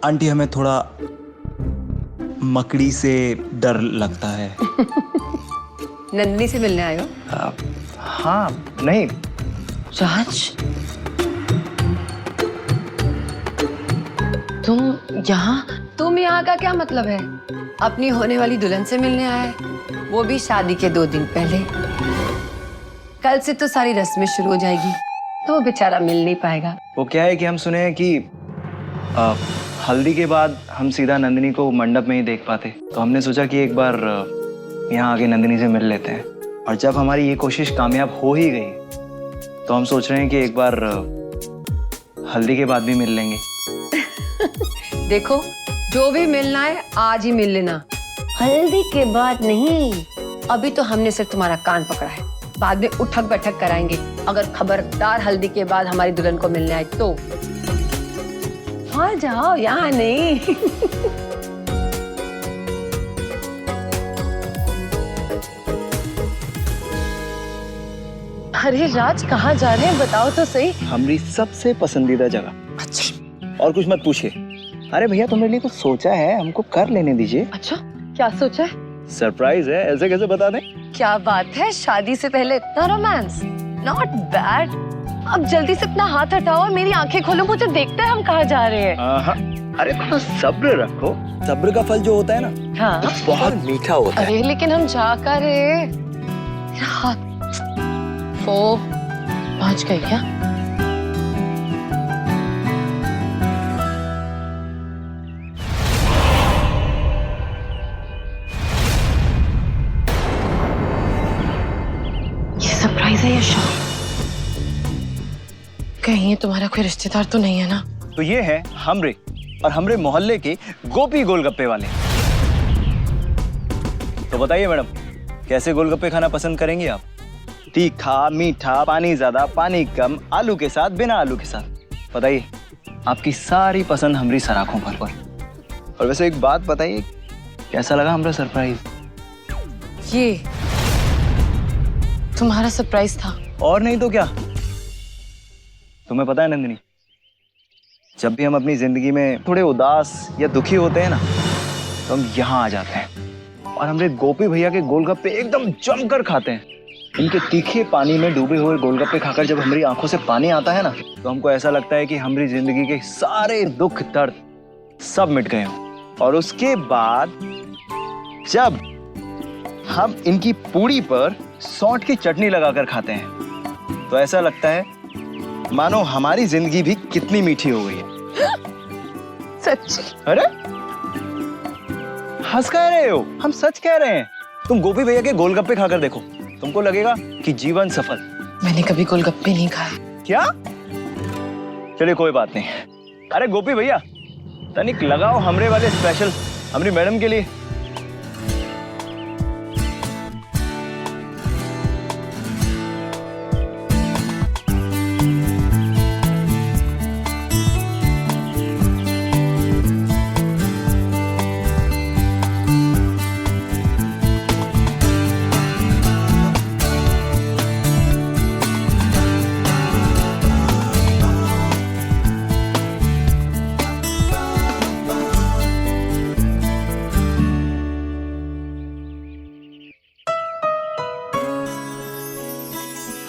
Aunty हमें थोड़ा मकड़ी से डर लगता है। नंदिनी से मिलने आए हो? हाँ नहीं। राज, तुम यहाँ? तुम यहाँ का क्या मतलब है? अपनी होने वाली दुल्हन से मिलने आए, वो भी शादी के 2 दिन पहले। कल से तो सारी रस्में शुरू हो जाएगी, तो वो बेचारा मिल नहीं पाएगा। वो क्या है कि हम सुने हैं कि हल्दी के बाद हम सीधा नंदिनी को मंडप में ही देख पाते, तो हमने सोचा कि एक बार यहाँ आके नंदिनी से मिल लेते हैं। और जब हमारी ये कोशिश कामयाब हो ही गई, तो हम सोच रहे हैं कि एक बार हल्दी के बाद भी मिल लेंगे। देखो, जो भी मिलना है आज ही मिल लेना, हल्दी के बाद नहीं। अभी तो हमने सिर्फ तुम्हारा कान पकड़ा है, बाद में उठक बैठक कराएंगे अगर खबरदार हल्दी के बाद हमारी दुल्हन को मिलने आए तो। हाँ जाओ, यहाँ नहीं। अरे राज, कहाँ जा रहे हैं बताओ तो सही। हमारी सबसे पसंदीदा जगह। अच्छा। और कुछ मत पूछिए। अरे भैया, तुमने लिए कुछ सोचा है, हमको कर लेने दीजिए। अच्छा, क्या सोचा है? सरप्राइज है, ऐसे कैसे बता दें? क्या बात है, शादी से पहले इतना रोमांस, नॉट बैड। अब जल्दी से अपना हाथ हटाओ और मेरी आंखें खोलो, मुझे देखते हैं हम कहाँ जा रहे हैं। अरे थोड़ा सब्र रखो, सब्र का फल जो होता है ना, हाँ, वो बहुत मीठा होता है। अरे लेकिन हम जा कर रहे। मेरा हाथ वो पहुंच गई क्या? ये सरप्राइज है या शॉक? कहीं ये तुम्हारा कोई रिश्तेदार तो नहीं है ना? तो ये है हमरे और हमरे मोहल्ले के गोपी गोलगप्पे वाले। तो बताइए मैडम, कैसे गोलगप्पे खाना पसंद करेंगी आप? तीखा, मीठा, पानी ज्यादा, पानी कम, आलू के साथ, बिना आलू के साथ? बताइए, आपकी सारी पसंद हमारी सराखों पर। और वैसे एक बात बताइए, कैसा लगा हमारा सरप्राइज? ये तुम्हारा सरप्राइज था? और नहीं तो क्या। तुम्हें पता है नंदिनी, जब भी हम अपनी जिंदगी में थोड़े उदास या दुखी होते हैं ना, तो हम यहाँ आ जाते हैं और हमारे गोपी भैया के गोलगप्पे एकदम जमकर खाते हैं। इनके तीखे पानी में डूबे हुए गोलगप्पे खाकर जब हमारी आंखों से पानी आता है ना, तो हमको ऐसा लगता है कि हमारी जिंदगी के सारे दुख दर्द सब मिट गए हों। और उसके बाद जब हम इनकी पूड़ी पर सौंठ की चटनी लगाकर खाते हैं, तो ऐसा लगता है मानो हमारी जिंदगी भी कितनी मीठी हो गई है। सच? अरे हंस कह रहे हो? हम सच कह रहे हैं। तुम गोपी भैया के गोलगप्पे खाकर देखो, तुमको लगेगा कि जीवन सफल। मैंने कभी गोलगप्पे नहीं खाए। क्या? चलिए कोई बात नहीं। अरे गोपी भैया, तनिक लगाओ हमरे वाले स्पेशल हमारी मैडम के लिए।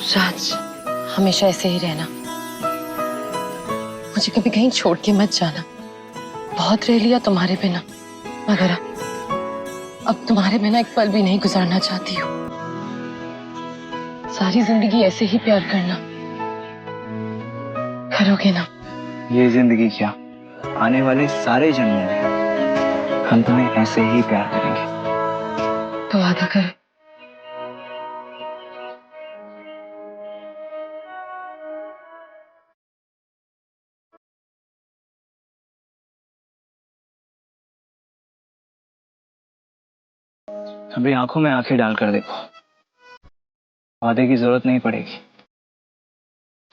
राज, हमेशा ऐसे ही रहना, मुझे कभी कहीं छोड़ के मत जाना। बहुत रह लिया तुम्हारे बिना, मगर अब तुम्हारे बिना एक पल भी नहीं गुजारना चाहती हूँ। सारी जिंदगी ऐसे ही प्यार करना, करोगे ना? ये जिंदगी क्या, आने वाले सारे जन्मों में हम तुम्हें ऐसे ही प्यार करेंगे। तो वादा कर। हमारी आंखों में आंखें डालकर देखो, वादे की जरूरत नहीं पड़ेगी।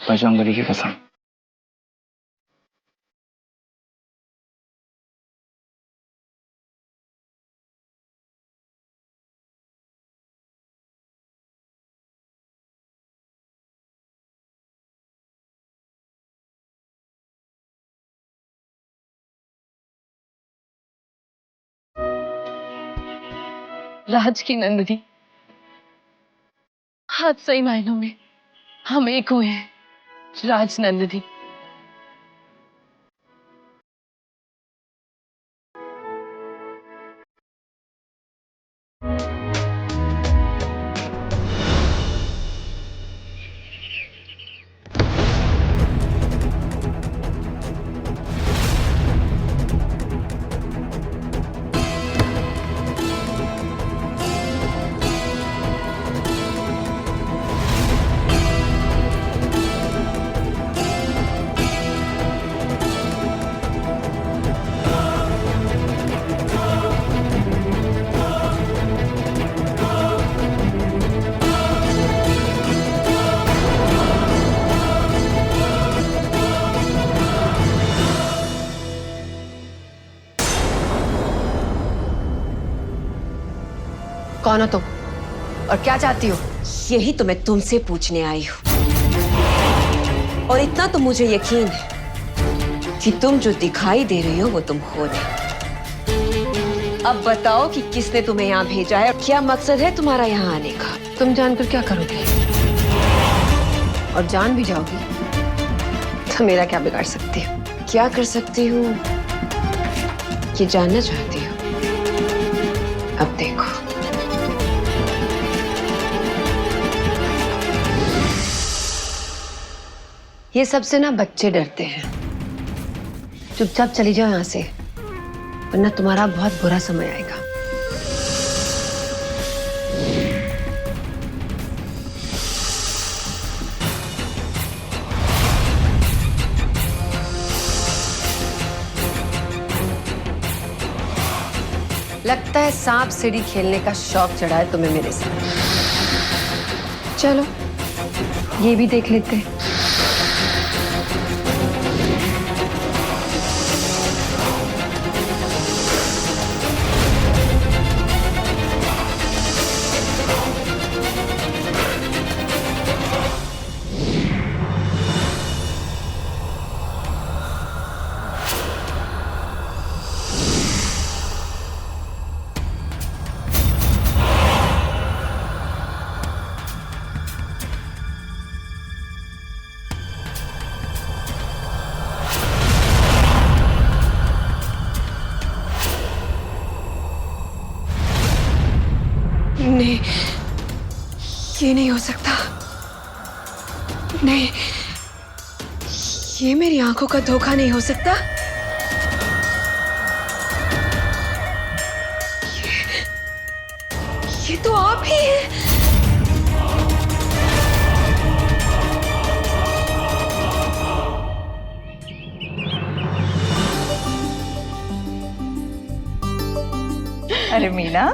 बजरंगबली की कसम। राज की नंदिनी, आज सही मायनों में हम एक हुए हैं। राज नंदिनी। कौन हो तुम और क्या चाहती हो? यही तो मैं तुमसे पूछने आई हूँ। और इतना तो मुझे यकीन है कि तुम जो दिखाई दे रही हो वो तुम हो नहीं। अब बताओ कि किसने तुम्हें यहाँ भेजा है और क्या मकसद है तुम्हारा यहाँ आने का? तुम जानकर क्या करोगे? और जान भी जाओगी तो मेरा क्या बिगाड़ सकती हो? क्या कर सकती हूँ ये जानना चाहती हूँ। अब देखो। ये सबसे ना बच्चे डरते हैं। चुपचाप चली जाओ यहाँ से, वरना तुम्हारा बहुत बुरा समय आएगा। लगता है सांप सीढ़ी खेलने का शौक चढ़ा है तुम्हें मेरे साथ। चलो ये भी देख लेते हैं। नहीं, ये नहीं हो सकता। नहीं, ये मेरी आंखों का धोखा नहीं हो सकता। ये तो आप ही हैं। अरे मीना,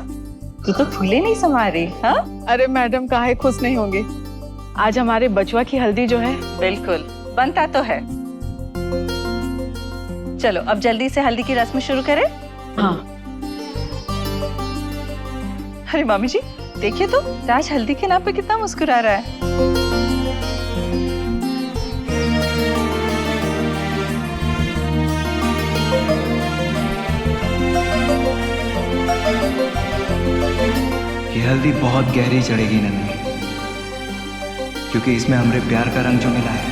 तू तो फूले नहीं समा रही। हाँ, अरे मैडम काहे खुश नहीं होंगे। आज हमारे बचवा की हल्दी जो है। बिल्कुल बनता तो है। चलो अब जल्दी से हल्दी की रस्म शुरू करें। हाँ। अरे मामी जी देखिए तो, राज हल्दी के नाम पे कितना मुस्कुरा रहा है। ये हल्दी बहुत गहरी चढ़ेगी नंदिनी, क्योंकि इसमें हमरे प्यार का रंग जो मिला है।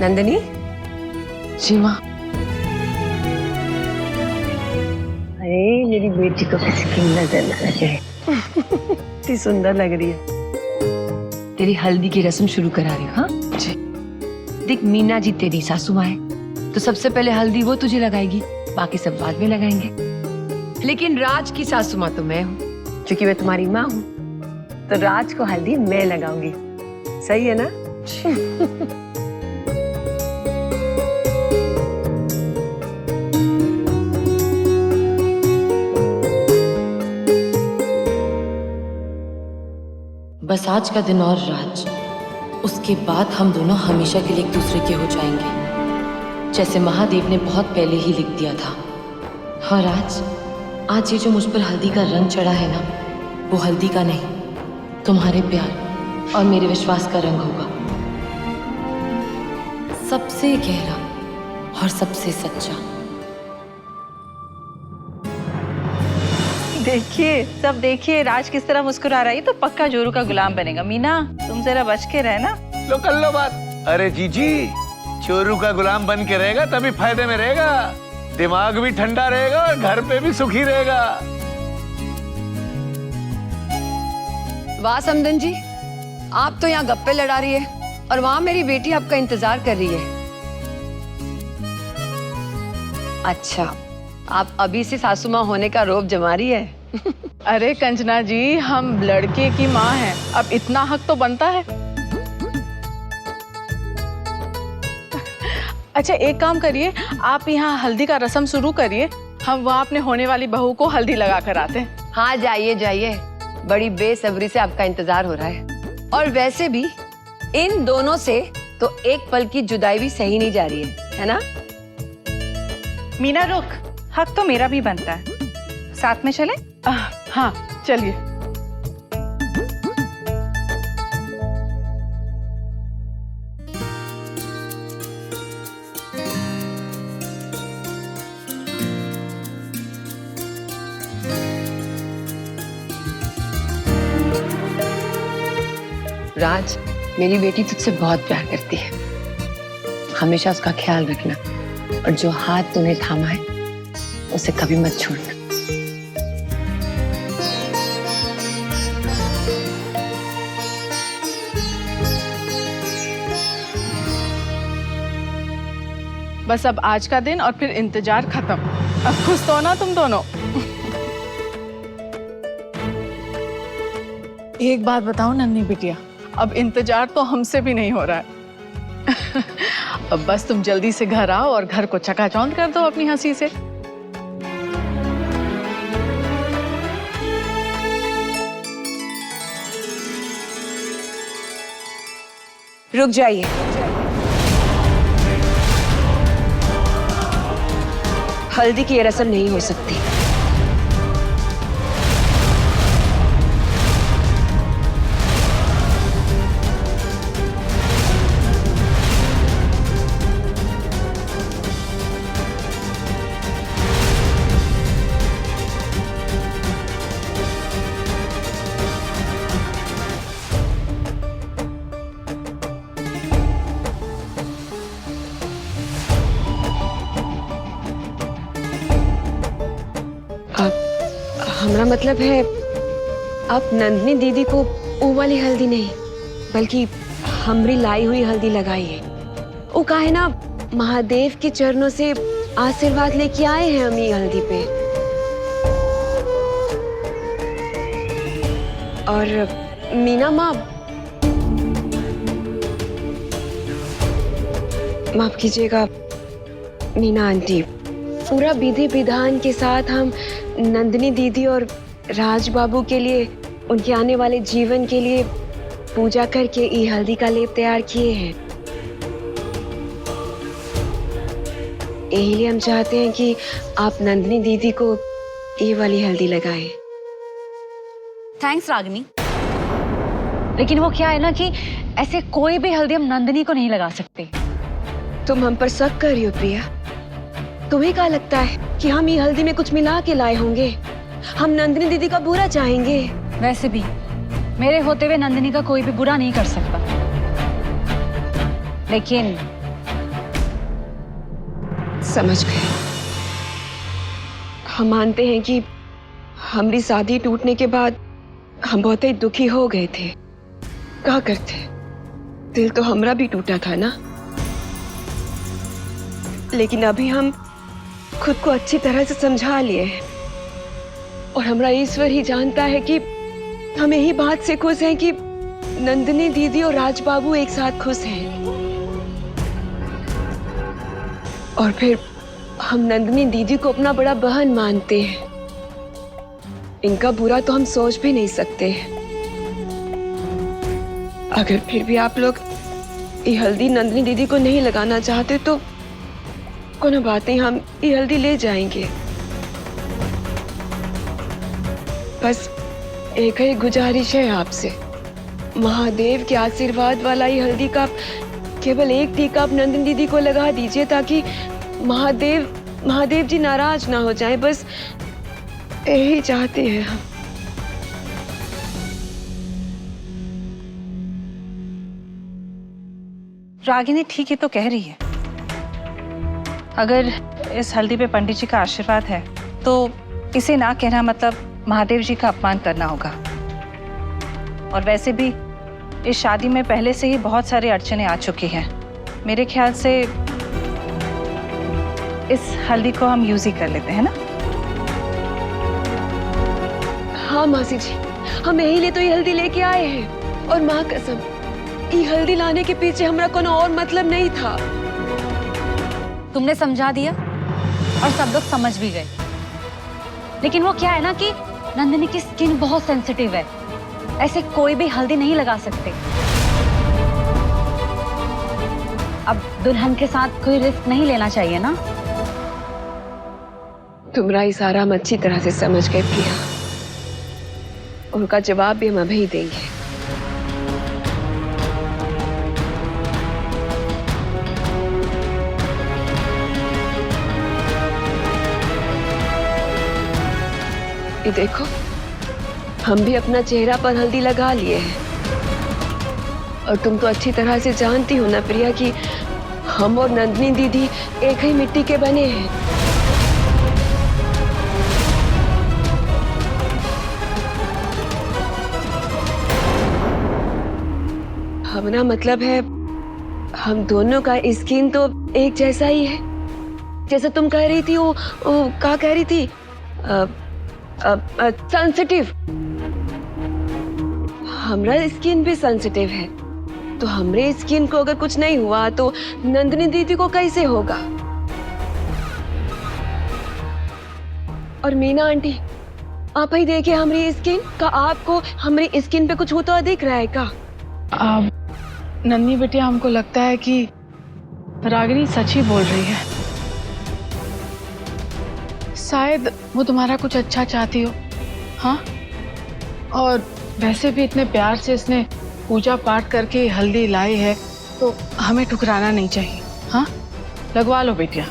नंदिनी। जी माँ। अरे मेरी बेटी को किसी की नजर न लगे। इतनी सुंदर लग रही है। तेरी हल्दी की रस्म शुरू करा रही हूँ। हाँ जी। देख, मीना जी तेरी सासू माँ है, तो सबसे पहले हल्दी वो तुझे लगाएगी, बाकी सब बाद में लगाएंगे। लेकिन राज की सासू माँ तो मैं हूँ, क्योंकि मैं तुम्हारी माँ हूँ, तो राज को हल्दी मैं लगाऊंगी। सही है ना? बस आज का दिन और राज, उसके बाद हम दोनों हमेशा के लिए एक दूसरे के हो जाएंगे, जैसे महादेव ने बहुत पहले ही लिख दिया था। हाँ राज, आज ये जो मुझ पर हल्दी का रंग चढ़ा है ना, वो हल्दी का नहीं, तुम्हारे प्यार और मेरे विश्वास का रंग होगा सबसे गहरा और सबसे सच्चा। देखिए सब देखिए, राज किस तरह मुस्कुरा रहा है। ये तो पक्का जोरू का गुलाम बनेगा। मीना तुम जरा बच के रहना। लो कर लो बात। अरे जीजी, चोरू का गुलाम बन के रहेगा तभी फायदे में रहेगा, दिमाग भी ठंडा रहेगा और घर पे भी सुखी रहेगा। वाह समदन जी, आप तो यहाँ गप्पे लड़ा रही है और वहां मेरी बेटी आपका इंतजार कर रही है। अच्छा, आप अभी से सासू माँ होने का रोब जमा रही है। अरे कंचना जी, हम लड़के की माँ हैं, अब इतना हक तो बनता है। अच्छा एक काम करिए, आप यहाँ हल्दी का रस्म शुरू करिए, हम वहाँ अपने होने वाली बहू को हल्दी लगा कर आते हैं। हाँ जाइए जाइए, बड़ी बेसब्री से आपका इंतजार हो रहा है। और वैसे भी इन दोनों से तो एक पल की जुदाई भी सही नहीं जा रही है ना? मीना रुक, हक तो मेरा भी बनता है, साथ में चले? हाँ चलिए। राज, मेरी बेटी तुझसे बहुत प्यार करती है, हमेशा उसका ख्याल रखना और जो हाथ तूने थामा है उसे कभी मत छोड़ना। बस अब आज का दिन और फिर इंतजार खत्म। अब खुश तो ना तुम दोनों? एक बात बताओ नन्ही बिटिया, अब इंतजार तो हमसे भी नहीं हो रहा है। अब बस तुम जल्दी से घर आओ और घर को चकाचौंध कर दो अपनी हंसी से। रुक जाइए। हल्दी की ये रस्म नहीं हो सकती। हमारा मतलब है आप नंदिनी दीदी को वो वाली हल्दी नहीं बल्कि हमरी लाई हुई हल्दी लगाइए। वो काहे ना महादेव के चरणों से आशीर्वाद लेके आए हैं हम ये हल्दी पे। और मीना माँ, माफ कीजिएगा मीना आंटी, पूरा विधि विधान के साथ हम नंदिनी दीदी और राज बाबू के लिए, उनके आने वाले जीवन के लिए पूजा करके ये हल्दी का लेप तैयार किए हैं। यही लिए हम चाहते हैं कि आप नंदिनी दीदी को ये वाली हल्दी लगाएं। थैंक्स रागिनी, लेकिन वो क्या है ना कि ऐसे कोई भी हल्दी हम नंदिनी को नहीं लगा सकते। तुम हम पर शक कर रही हो प्रिया? तुम्हें क्या लगता है कि हम ये हल्दी में कुछ मिला के लाए होंगे? हम नंदिनी दीदी का बुरा चाहेंगे? वैसे भी मेरे होते हुए नंदिनी का कोई भी बुरा नहीं कर सकता, लेकिन समझ गए। हम मानते हैं कि हमारी शादी टूटने के बाद हम बहुत ही दुखी हो गए थे। क्या करते, दिल तो हमारा भी टूटा था ना। लेकिन अभी हम खुद को अच्छी तरह से समझा लिए हैं और हमारा ईश्वर ही जानता है कि हम यही बात से खुश हैं कि नंदिनी दीदी और राज बाबू एक साथ खुश हैं। और फिर हम नंदिनी दीदी को अपना बड़ा बहन मानते हैं। इनका बुरा तो हम सोच भी नहीं सकते। अगर फिर भी आप लोग ये हल्दी नंदिनी दीदी को नहीं लगाना चाहते तो कोनो बात नहीं, हम ये हल्दी ले जाएंगे। बस एक ही गुजारिश है आपसे महादेव के आशीर्वाद वाला ये हल्दी का केवल एक टीका आप नंदिनी दीदी को लगा दीजिए ताकि महादेव जी नाराज ना हो जाए, बस यही चाहते हैं हम। रागिनी ठीक ही तो कह रही है। अगर इस हल्दी पे पंडित जी का आशीर्वाद है तो इसे ना कहना मतलब महादेव जी का अपमान करना होगा। और वैसे भी इस शादी में पहले से ही बहुत सारी अड़चने आ चुकी हैं। मेरे ख्याल से इस हल्दी को हम यूज ही कर लेते हैं ना। हाँ मासी जी, हम यही लिए तो ये हल्दी लेके आए हैं। और माँ कसम, ये हल्दी लाने के पीछे हमारा कोनो और मतलब नहीं था। तुमने समझा दिया और सब लोग समझ भी गए, लेकिन वो क्या है ना कि नंदिनी की स्किन बहुत सेंसिटिव है, ऐसे कोई भी हल्दी नहीं लगा सकते। अब दुल्हन के साथ कोई रिस्क नहीं लेना चाहिए ना। तुम्हारा इशारा हम अच्छी तरह से समझ गए प्रिया। उनका जवाब भी हम अभी देंगे। ये देखो, हम भी अपना चेहरा पर हल्दी लगा लिए हैं। और तुम तो अच्छी तरह से जानती हो ना प्रिया कि हम और नंदिनी दीदी एक ही मिट्टी के बने हैं। हमारा मतलब है हम दोनों का स्किन तो एक जैसा ही है। जैसे तुम कह रही थी, वो क्या कह रही थी, सेंसिटिव। हमारा स्किन भी सेंसिटिव है, तो हमरे स्किन को अगर कुछ नहीं हुआ तो नंदिनी दीदी को कैसे होगा। और मीना आंटी, आप ही देखिए हमारी स्किन का, आपको हमारी स्किन पे कुछ होता दिख रहा है क्या? अब नन्ही बिटिया, हमको लगता है कि रागिनी सच ही बोल रही है। शायद वो तुम्हारा कुछ अच्छा चाहती हो। हाँ, और वैसे भी इतने प्यार से इसने पूजा पाठ करके हल्दी लाई है, तो हमें ठुकराना नहीं चाहिए। हाँ, लगवा लो बेटिया।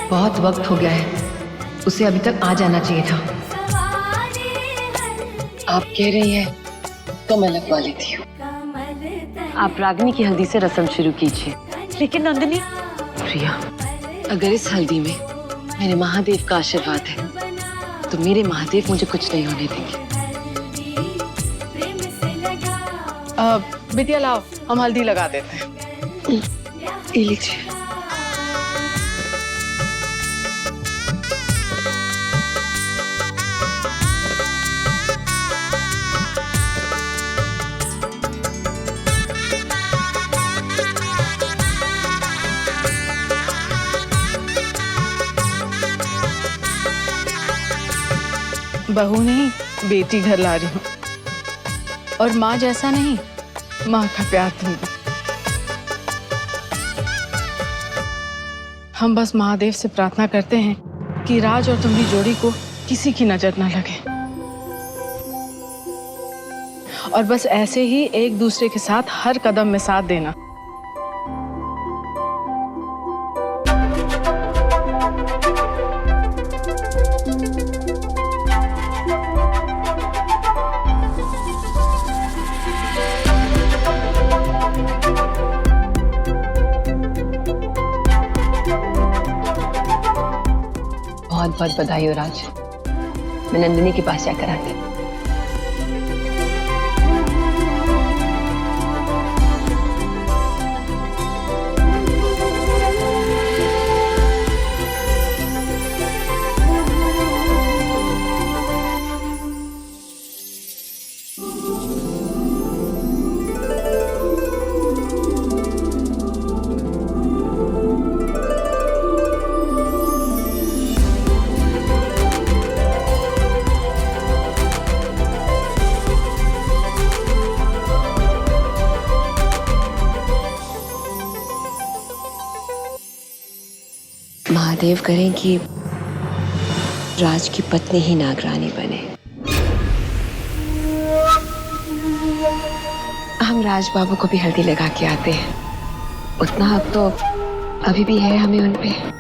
बहुत वक्त हो गया है, उसे अभी तक आ जाना चाहिए था। आप कह रही हैं तो मैं लगवा लेती हूँ। आप रागिनी की हल्दी से रस्म शुरू कीजिए। लेकिन नंदिनी, प्रिया, अगर इस हल्दी में मेरे महादेव का आशीर्वाद है तो मेरे महादेव मुझे कुछ नहीं होने देंगे। बिटिया लाओ, हम हल्दी लगा देते हैं। ये लीजिए। बहू नहीं, बेटी घर ला रही हूँ। और माँ जैसा नहीं, माँ का प्यार दूंगी। हम बस महादेव से प्रार्थना करते हैं कि राज और तुम्हारी जोड़ी को किसी की नजर ना लगे, और बस ऐसे ही एक दूसरे के साथ हर कदम में साथ देना। बहुत बहुत बधाई हो राज। मैं नंदिनी के पास जाकर आती हूँ। महादेव करें कि राज की पत्नी ही नागरानी बने। हम राज बाबू को भी हल्दी लगा के आते हैं। उतना हक तो अभी भी है हमें उन पे।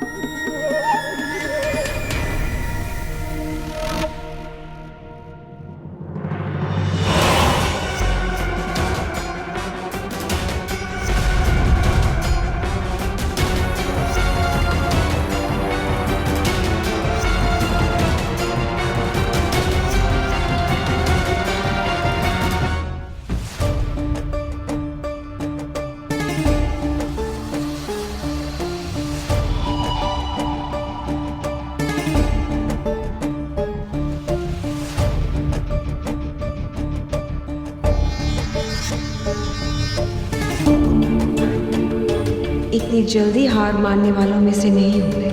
इतनी जल्दी हार मानने वालों में से नहीं हूं मैं।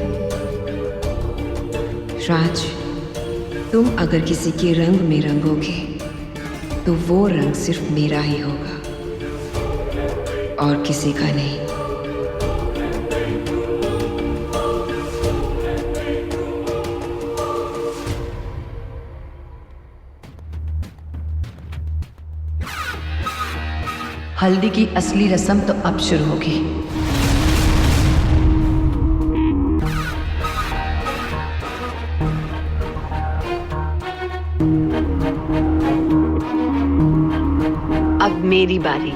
राज, तुम अगर किसी के रंग में रंगोगे तो वो रंग सिर्फ मेरा ही होगा और किसी का नहीं। हल्दी की असली रस्म तो अब शुरू होगी। अब मेरी बारी।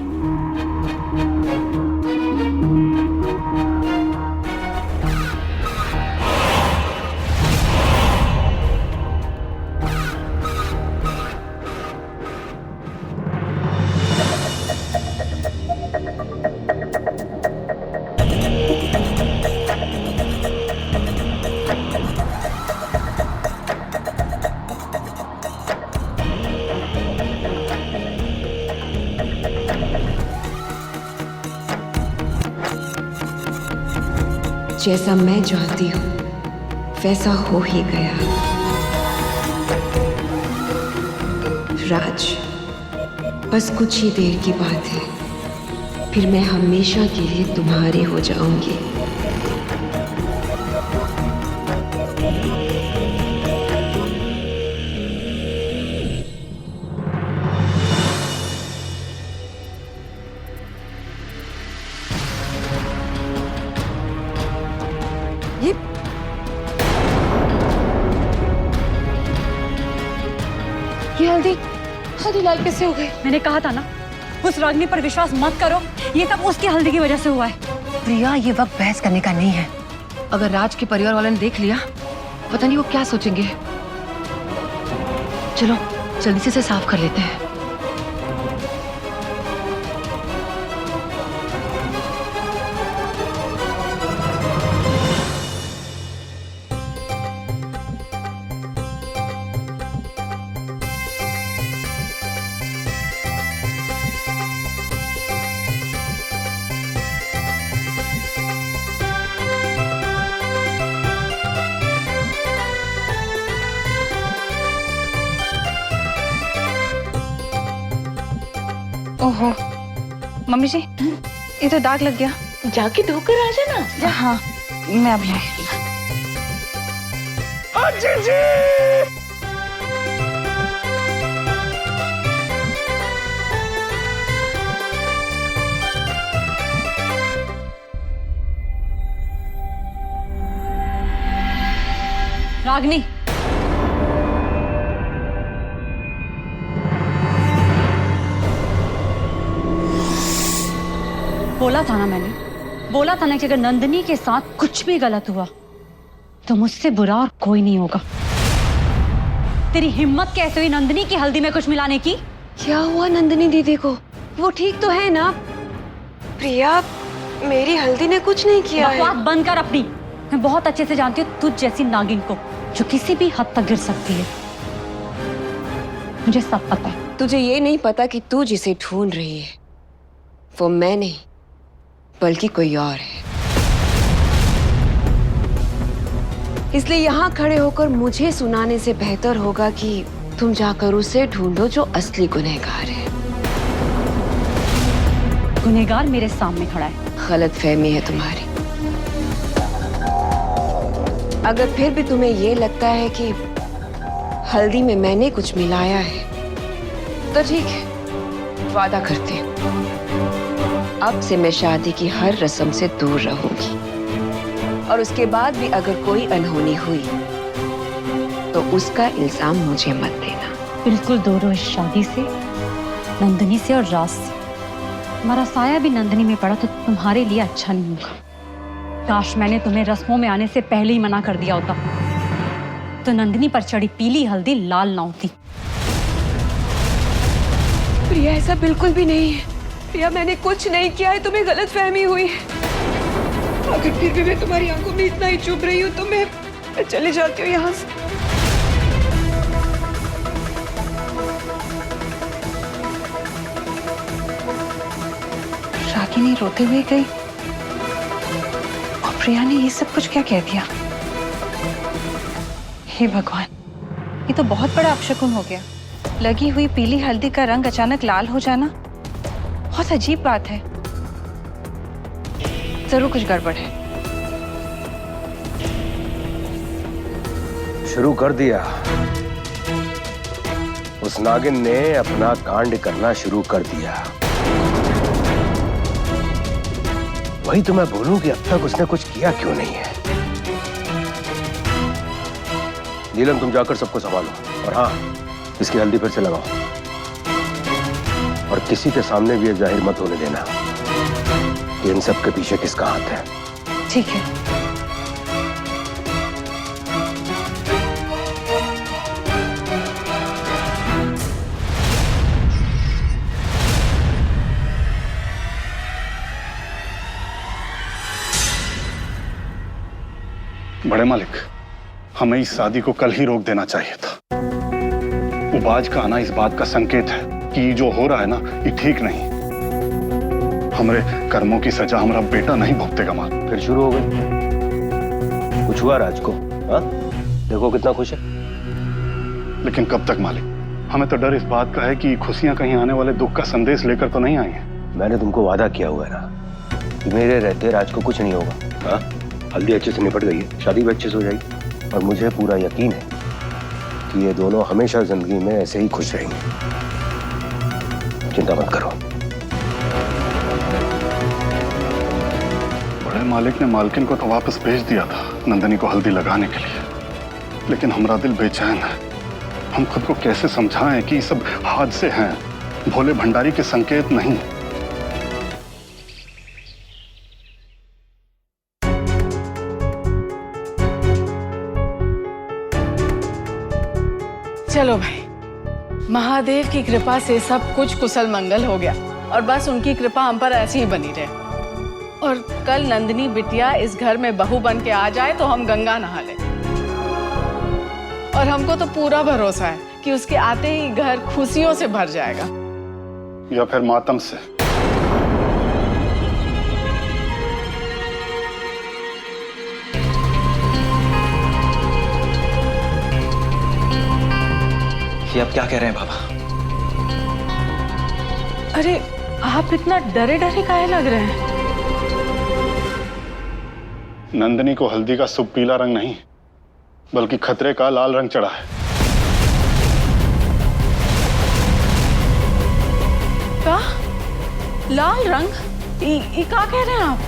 जैसा मैं चाहती हूँ वैसा हो ही गया। राज, बस कुछ ही देर की बात है, फिर मैं हमेशा के लिए तुम्हारी हो जाऊंगी। ये हल्दी लाल कैसे हो गई? मैंने कहा था ना, उस रागिनी पर विश्वास मत करो। ये सब उसकी हल्दी की वजह से हुआ है। प्रिया, ये वक्त बहस करने का नहीं है। अगर राज के परिवार वालों ने देख लिया, पता नहीं वो क्या सोचेंगे। चलो जल्दी से इसे साफ कर लेते हैं। ओहो, मम्मी जी, ये तो दाग लग गया। जाके धोकर आ जाना। हाँ, मैं अभी आई। रागिनी, बोला था ना मैंने, बोला था ना कि अगर नंदिनी के साथ कुछ भी गलत हुआ तो मुझसे बुरा और कोई नहीं होगा। तेरी हिम्मत कैसे हुई नंदिनी की हल्दी में कुछ मिलाने की? क्या हुआ नंदिनी दीदी को? वो ठीक तो है ना? प्रिया, मेरी हल्दी ने कुछ नहीं किया है। बकवास बंद कर अपनी। मैं बहुत अच्छे से जानती हूँ तुझ जैसी नागिन को, जो किसी भी हद तक गिर सकती है। मुझे सब पता है। तुझे ये नहीं पता कि तू जिसे ढूंढ रही है वो मैं नहीं बल्कि कोई और है। इसलिए यहाँ खड़े होकर मुझे सुनाने से बेहतर होगा कि तुम जाकर उसे ढूंढो जो असली गुनहगार है। गुनहगार मेरे सामने खड़ा है। गलतफहमी है तुम्हारी। अगर फिर भी तुम्हें ये लगता है कि हल्दी में मैंने कुछ मिलाया है तो ठीक है, वादा करते हैं अब से मैं शादी की हर रस्म से दूर रहूंगी, और उसके बाद भी अगर कोई अनहोनी हुई तो उसका इल्जाम मुझे मत देना। बिल्कुल दूर हो इस शादी से, नंदिनी से और राज से। हमारा साया भी नंदिनी में पड़ा तो तुम्हारे लिए अच्छा नहीं होगा। काश मैंने तुम्हें रस्मों में आने से पहले ही मना कर दिया होता, तो नंदिनी पर चढ़ी पीली हल्दी लाल ना होती। प्रिया, ऐसा बिल्कुल भी नहीं है। प्रिया, मैंने कुछ नहीं किया है, तुम्हें गलतफहमी हुई है। अगर फिर भी मैं तुम्हारी आंखों में इतना ही चुभ रही हूँ तो मैं चली जाती हूँ यहाँ से। रागिनी रोते हुए गई और प्रिया ने ये सब कुछ क्या कह दिया? हे भगवान, ये तो बहुत बड़ा अपशकुन हो गया। लगी हुई पीली हल्दी का रंग अचानक लाल हो जाना बहुत अजीब बात है। जरूर कुछ गड़बड़ है। शुरू कर दिया। उस नागिन ने अपना कांड करना शुरू कर दिया। वही तो मैं बोलूं कि अब तक उसने कुछ किया क्यों नहीं है। नीलम, तुम जाकर सबको संभालो, और हाँ, इसकी हल्दी फिर से लगाओ, और किसी के सामने भी ये जाहिर मत होने देना कि इन सब के पीछे किसका हाथ है। ठीक है। बड़े मालिक, हमें इस शादी को कल ही रोक देना चाहिए था। उबाज का आना इस बात का संकेत है कि ये जो हो रहा है ना, ये ठीक नहीं। हमरे कर्मों की सजा हमारा बेटा नहीं भुगतेगा। माल फिर शुरू हो गई। कुछ हुआ राज को? हाँ, देखो कितना खुश है। लेकिन कब तक मालिक? हमें तो डर इस बात का है कि खुशियां कहीं आने वाले दुख का संदेश लेकर तो नहीं आई हैं। मैंने तुमको वादा किया हुआ है ना कि मेरे रहते राज को कुछ नहीं होगा। हाँ, हल्दी अच्छे से निपट गई है, शादी भी अच्छे से हो जाएगी, और मुझे पूरा यकीन है कि ये दोनों हमेशा जिंदगी में ऐसे ही खुश रहेंगे। चिंता मत करो। बड़े मालिक ने मालकिन को तो वापस भेज दिया था नंदिनी को हल्दी लगाने के लिए, लेकिन हमारा दिल बेचैन है। हम खुद को कैसे समझाएं कि ये सब हादसे हैं, भोले भंडारी के संकेत नहीं। चलो भाई, महादेव की कृपा से सब कुछ कुशल मंगल हो गया, और बस उनकी कृपा हम पर ऐसी ही बनी रहे। और कल नंदिनी बिटिया इस घर में बहू बन के आ जाए तो हम गंगा नहा लें। और हमको तो पूरा भरोसा है कि उसके आते ही घर खुशियों से भर जाएगा, या फिर मातम से। ये आप क्या कह रहे हैं बाबा? अरे आप इतना डरे डरे काहे लग रहे हैं? नंदिनी को हल्दी का शुभ पीला रंग नहीं, बल्कि खतरे का लाल रंग चढ़ा है। का लाल रंग? ये क्या कह रहे हैं आप?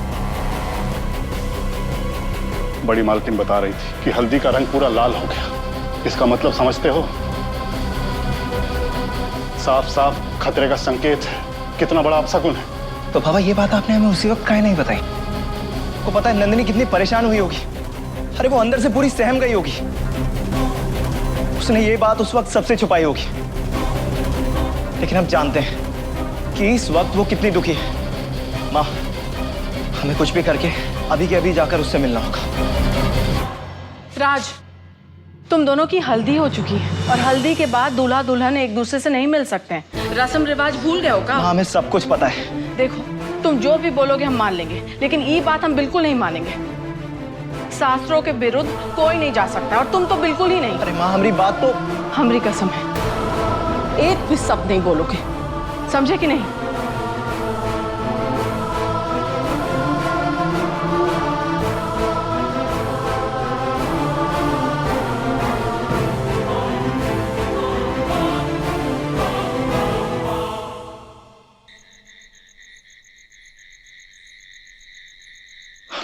बड़ी मालकिन बता रही थी कि हल्दी का रंग पूरा लाल हो गया। इसका मतलब समझते हो? साफ साफ खतरे का संकेत है। कितना बड़ा अपशकुन है। तो बाबा, ये बात आपने हमें उसी वक्त काहे नहीं बताई? को पता है नंदिनी कितनी परेशान हुई होगी। अरे वो अंदर से पूरी सहम गई होगी। उसने ये बात उस वक्त सबसे छुपाई होगी। लेकिन हम जानते हैं कि इस वक्त वो कितनी दुखी है। माँ, हमें कुछ भी करके अभी के अभी जाकर उससे मिलना होगा। राज, तुम दोनों की हल्दी हो चुकी है और हल्दी के बाद दूल्हा दुल्हन एक दूसरे से नहीं मिल सकते हैं। रस्म रिवाज भूल गए हो का? माँ, हमें सब कुछ पता है। देखो, तुम जो भी बोलोगे हम मान लेंगे, लेकिन ये बात हम बिल्कुल नहीं मानेंगे। शास्त्रों के विरुद्ध कोई नहीं जा सकता और तुम तो बिल्कुल ही नहीं। अरे माँ, हमारी बात तो। हमारी कसम है, एक भी शब्द नहीं बोलोगे, समझे कि नहीं?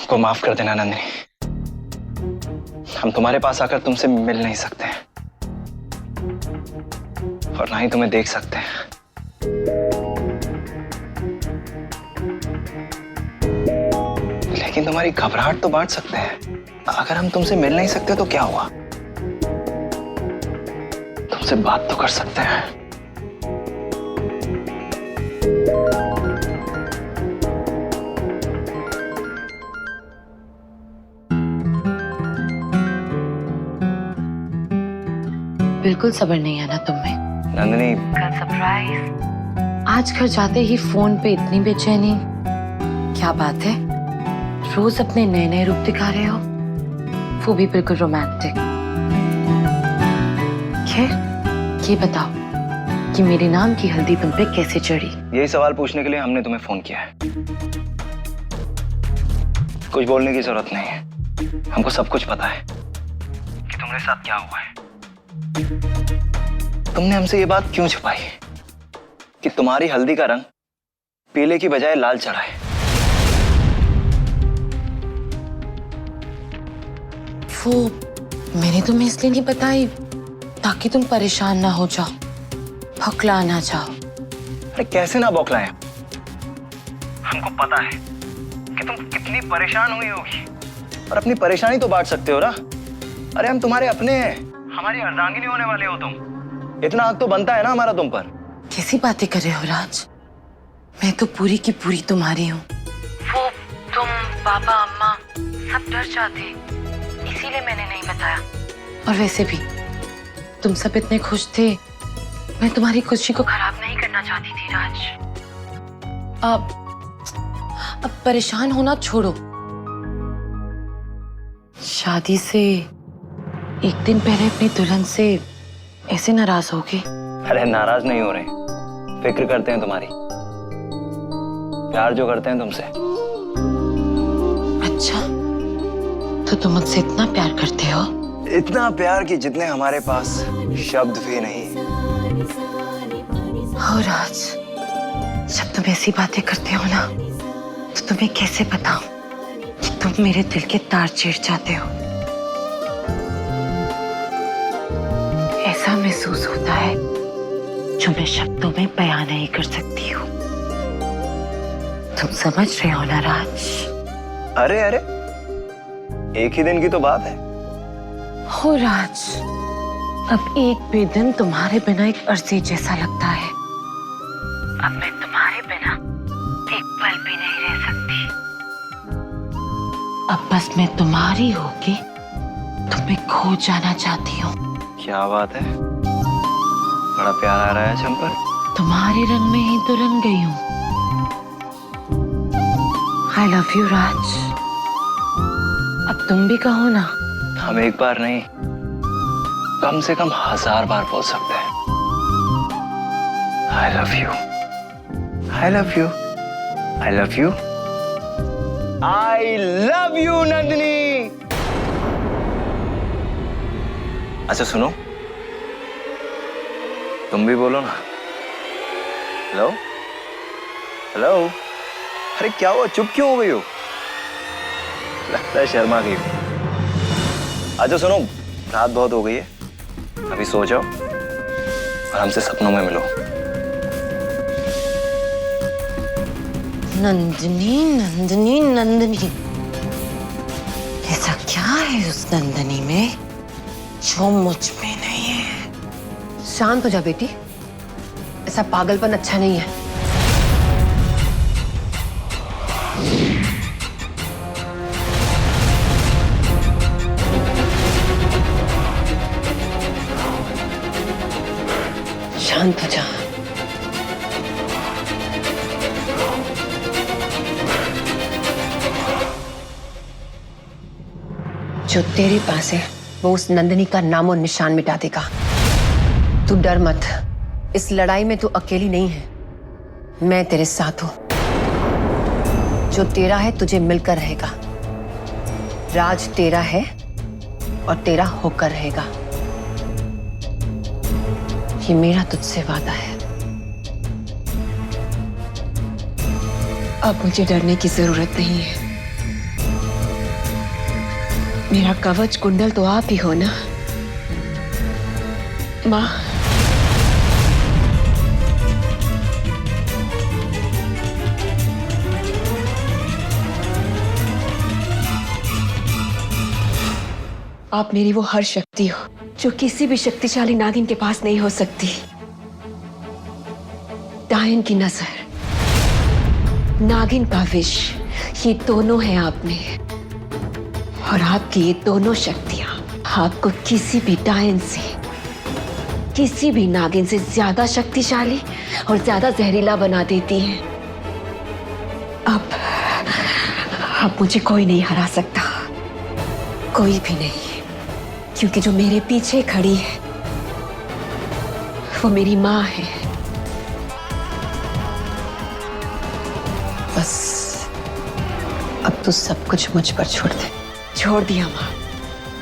हमको माफ कर देना नंदिनी। हम तुम्हारे पास आकर तुमसे मिल नहीं सकते और ना ही तुम्हें देख सकते हैं। लेकिन तुम्हारी घबराहट तो बांट सकते हैं। अगर हम तुमसे मिल नहीं सकते तो क्या हुआ? तुमसे बात तो कर सकते हैं। बिल्कुल सब्र नहीं है ना तुम में? नंदिनी, कल सरप्राइज, आज घर जाते ही फोन पे इतनी बेचैनी, क्या बात है? रोज अपने नए नए रूप दिखा रहे हो, वो भी बिल्कुल रोमांटिक। खैर, ये बताओ कि मेरे नाम की हल्दी तुम पे कैसे चढ़ी? यही सवाल पूछने के लिए हमने तुम्हें फोन किया है। कुछ बोलने की जरूरत नहीं है, हमको सब कुछ पता है कि तुम्हारे साथ क्या हुआ है। तुमने हमसे ये बात क्यों छुपाई कि तुम्हारी हल्दी का रंग पीले की बजाय लाल चढ़ा है? वो मैंने तुम्हें इसलिए नहीं बताई ताकि तुम परेशान ना हो जाओ, भौंकला ना जाओ। अरे कैसे ना बौखलाएं? हमको पता है कि तुम कितनी परेशान हुई होगी और अपनी परेशानी तो बांट सकते हो ना। अरे हम तुम्हारे अपने हैं, हमारी अर्धांगिनी होने वाले हो तुम। इतना हक तो बनता है ना हमारा तुम पर। कैसी बातें कर रहे हो राज? मैं तो पूरी की पूरी तुम्हारी हूँ। वो तुम, पापा, अम्मा सब डर जाते, इसीलिए मैंने नहीं बताया। और वैसे भी तुम सब इतने खुश थे, मैं तुम्हारी खुशी को खराब नहीं करना चाहती थी राज। अब परेशान होना छोड़ो। शादी से एक दिन पहले अपनी दुल्हन से ऐसे नाराज होगे? अरे नाराज नहीं हो रहे, फिक्र करते हैं तुम्हारी, प्यार जो करते हैं तुमसे। अच्छा, तो तुम मुझसे इतना प्यार करते हो? इतना प्यार कि जितने हमारे पास शब्द भी नहीं। हो राज, जब तुम ऐसी बातें करते हो ना, तो तुम्हें कैसे बताऊं कि तुम मेरे दिल के तार चीर जाते हो। ऐसा महसूस होता है जो मैं शब्दों में बयान नहीं कर सकती हूँ। तुम समझ रहे हो ना राज? अरे अरे, एक ही दिन की तो बात है। हो राज, अब एक भी दिन तुम्हारे बिना एक अर्जी जैसा लगता है। अब मैं तुम्हारे बिना एक पल भी नहीं रह सकती। अब बस मैं तुम्हारी होके तुम्हें खो जाना चाहती हूँ। क्या बात है, बड़ा प्यार आ रहा है हम पर। तुम्हारे रंग में ही तो रंग गई हूँ। I love you राज। अब तुम भी कहो ना। हम एक बार नहीं, कम से कम 1000 बार बोल सकते हैं। I love you, I love you, I love you, I love you Nandini. अच्छा सुनो, तुम भी बोलो ना। Hello hello. अरे क्या हुआ, चुप क्यों हो गई हो? लगता है शर्मा गई हो। अच्छा सुनो, रात बहुत हो गई है, अभी सो जाओ और हमसे सपनों में मिलो। नंदिनी नंदिनी नंदिनी, ऐसा क्या है उस नंदनी में जो मुझ में नहीं है? शांत हो जा बेटी, ऐसा पागलपन अच्छा नहीं है। शांत हो जा। जो तेरे पास है वो उस नंदिनी का नामो निशान मिटा देगा। तू डर मत, इस लड़ाई में तू अकेली नहीं है, मैं तेरे साथ हूं। जो तेरा है तुझे मिलकर रहेगा। राज तेरा है और तेरा होकर रहेगा। ये मेरा तुझसे वादा है। अब मुझे डरने की जरूरत नहीं है। मेरा कवच कुंडल तो आप ही हो ना माँ। आप मेरी वो हर शक्ति हो जो किसी भी शक्तिशाली नागिन के पास नहीं हो सकती। डायन की नजर, नागिन का विष, ये दोनों हैं आप में। और आपकी ये दोनों शक्तियां आपको किसी भी डायन से, किसी भी नागिन से ज्यादा शक्तिशाली और ज्यादा जहरीला बना देती हैं। अब मुझे कोई नहीं हरा सकता, कोई भी नहीं, क्योंकि जो मेरे पीछे खड़ी है वो मेरी माँ है। बस अब तू सब कुछ मुझ पर छोड़ दे। छोड़ दिया माँ,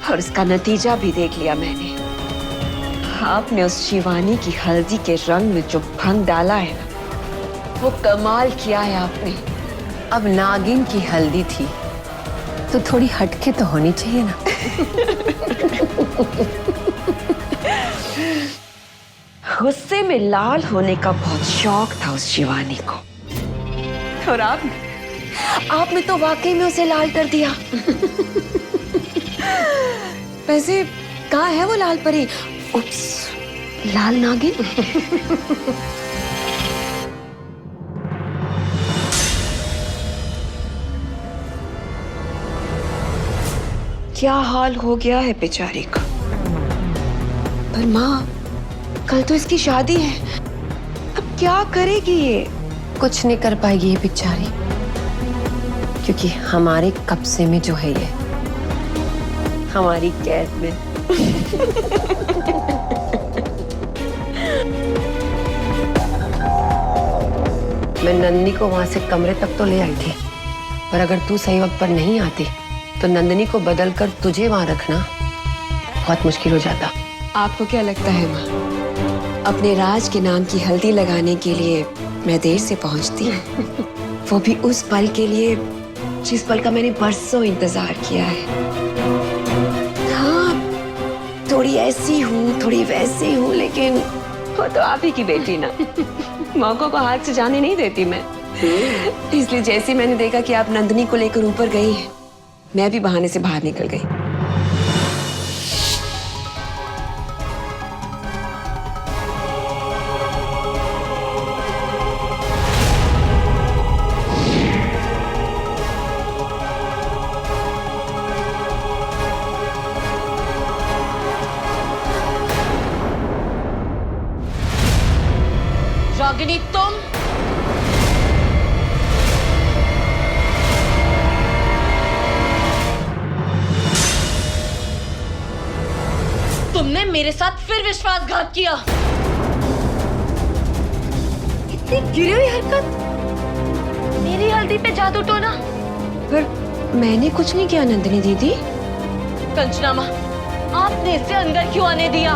और उसका नतीजा भी देख लिया मैंने। आपने उस शिवानी की हल्दी के रंग में जो भंग डाला है ना, वो कमाल किया है आपने। अब नागिन की हल्दी थी तो थोड़ी हटके तो होनी चाहिए ना। गुस्से में लाल होने का बहुत शौक था उस शिवानी को, और आपने तो वाकई में उसे लाल कर दिया। वैसे कहाँ है वो लाल परी? उप्स, लाल नागिन। क्या हाल हो गया है बेचारी का। पर माँ, कल तो इसकी शादी है, अब क्या करेगी ये? कुछ नहीं कर पाएगी ये बेचारी, क्योंकि हमारे कब्जे में जो है ये, हमारी कैद में। मैं नंदिनी को वहां से कमरे तक तो ले आई थी, पर अगर तू सही वक्त पर नहीं आती तो नंदिनी को बदलकर तुझे वहां रखना बहुत मुश्किल हो जाता। आपको क्या लगता है माँ, अपने राज के नाम की हल्दी लगाने के लिए मैं देर से पहुंचती? वो भी उस पल के लिए जिस पल का मैंने बरसों इंतजार किया है। हाँ, थोड़ी ऐसी हूँ, थोड़ी वैसी हूँ, लेकिन वो तो आप ही की बेटी ना। मौकों को हाथ से जाने नहीं देती मैं। इसलिए जैसे मैंने देखा कि आप नंदिनी को लेकर ऊपर गई हैं, मैं भी बहाने से बाहर निकल गई। रागिनी, तुम तुमने मेरे साथ फिर विश्वासघात किया। इतनी गिरी हुई हरकत, मेरी हल्दी पे जादू टोना। पर मैंने कुछ नहीं किया नंदिनी दीदी। कंचना माँ, आपने इसे अंदर क्यों आने दिया?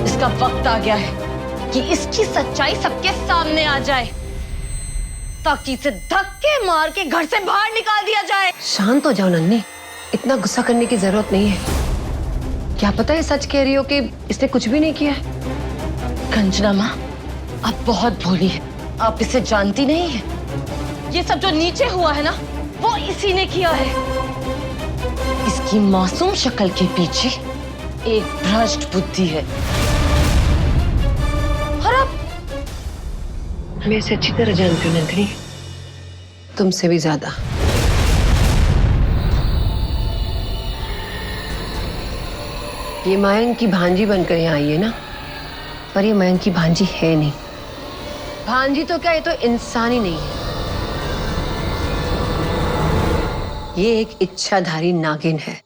इसका वक्त आ गया है कि इसकी सच्चाई सबके सामने आ जाए, ताकि इसे धक्के मार के घर से बाहर निकाल दिया जाए। शांत हो जाओ नन्नी, इतना गुस्सा करने की जरूरत नहीं है। क्या पता है सच कह रही हो कि इसने कुछ भी नहीं किया है। कंचना माँ, आप बहुत भोली है, आप इसे जानती नहीं है। ये सब जो नीचे हुआ है ना, वो इसी ने किया है। इस कि मासूम शक्ल के पीछे एक भ्रष्ट बुद्धि है। और अब मैं इसे अच्छी तरह जानती हूँ नंदिनी, तुमसे भी ज्यादा। ये मयंक की भांजी बनकर यहाँ आई है ना, पर ये मयंक की भांजी है नहीं। भांजी तो क्या, ये तो इंसान ही नहीं है। ये एक इच्छाधारी नागिन है।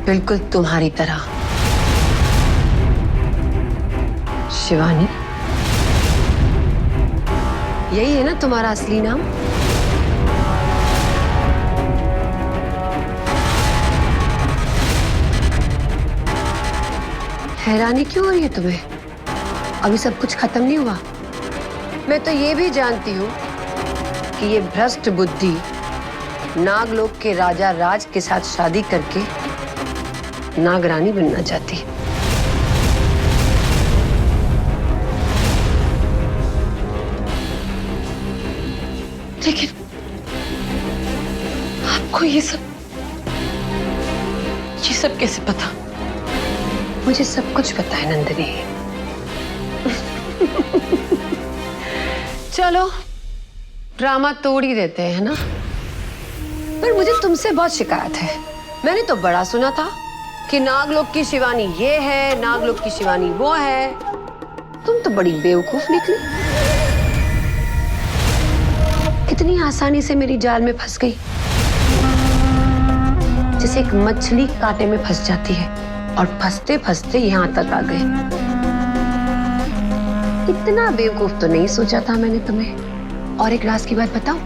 बिल्कुल तुम्हारी तरह। शिवानी, यही है ना तुम्हारा असली नाम? हैरानी क्यों हो रही है तुम्हें? अभी सब कुछ खत्म नहीं हुआ। मैं तो ये भी जानती हूँ कि ये भ्रष्ट बुद्धि नागलोक के राजा राज के साथ शादी करके नागरानी बनना चाहती है। लेकिन आपको ये सब कैसे पता? मुझे सब कुछ पता है नंदिनी। चलो ड्रामा तोड़ ही देते हैं ना। पर मुझे तुमसे बहुत शिकायत है। मैंने तो बड़ा सुना था कि नागलोक की शिवानी ये है, नागलोक की शिवानी वो है। तुम तो बड़ी बेवकूफ निकली। कितनी आसानी से मेरी जाल में फंस गई, जैसे एक मछली कांटे में फंस जाती है, और फंसते फंसते यहाँ तक आ गए। इतना बेवकूफ तो नहीं सोचा था मैंने तुम्हें। और एक राज की बात बताऊं,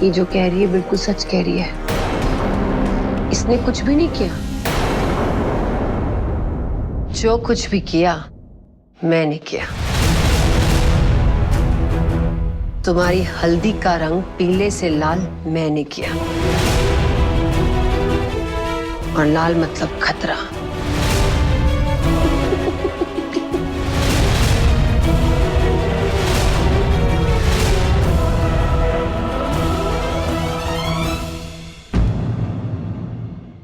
ये जो कह रही है बिल्कुल सच कह रही है। इसने कुछ भी नहीं किया। जो कुछ भी किया मैंने किया। तुम्हारी हल्दी का रंग पीले से लाल मैंने किया, और लाल मतलब खतरा।